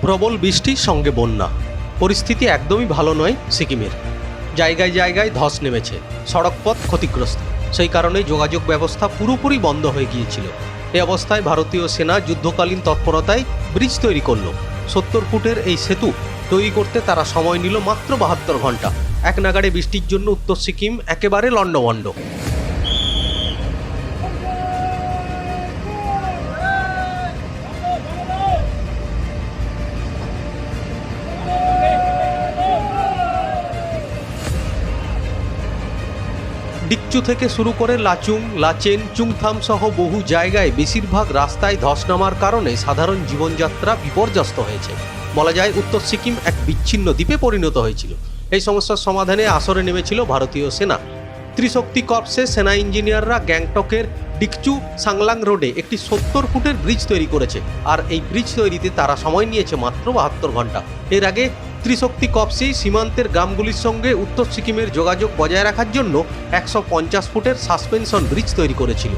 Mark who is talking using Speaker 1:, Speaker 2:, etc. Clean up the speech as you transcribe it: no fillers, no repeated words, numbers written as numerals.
Speaker 1: প্রবল বৃষ্টির সঙ্গে বন্যা। পরিস্থিতি একদমই ভালো নয় সিকিমের। জায়গায় জায়গায় ধস নেমেছে, সড়কপথ ক্ষতিগ্রস্ত। সেই কারণে যোগাযোগ ব্যবস্থা পুরোপুরি বন্ধ হয়ে গিয়েছিল। এই অবস্থায় ভারতীয় সেনা যুদ্ধকালীন তৎপরতায় ব্রিজ তৈরি করল। 70 ফুটের এই সেতু তৈরি করতে তারা সময় নিল মাত্র 72 ঘন্টা। এক নাগাড়ে বৃষ্টির জন্য উত্তর সিকিম একেবারে লণ্ডভণ্ড। ডিকচু থেকে শুরু করে লাচুং, লাচেন, চুংথাম সহ বহু জায়গায় বেশিরভাগ রাস্তায় ধস নামার কারণে সাধারণ জীবনযাত্রা বিপর্যস্ত হয়েছে। বলা যায় উত্তর সিকিম এক বিচ্ছিন্ন দ্বীপে পরিণত হয়েছিল। এই সমস্যার সমাধানে আসরে নেমেছিল ভারতীয় সেনা। ত্রিশক্তি কর্পসের সেনা ইঞ্জিনিয়াররা গ্যাংটকের ডিকচু সাংলাং রোডে একটি 70 ফুটের ব্রিজ তৈরি করেছে। আর এই ব্রিজ তৈরিতে তারা সময় নিয়েছে মাত্র 72 ঘন্টা। এর আগে ত্রিশক্তি কর্পসই সীমান্তের গ্রামগুলির সঙ্গে উত্তর সিকিমের যোগাযোগ বজায় রাখার জন্য 150 ফুটের সাসপেনশন ব্রিজ তৈরি করেছিল।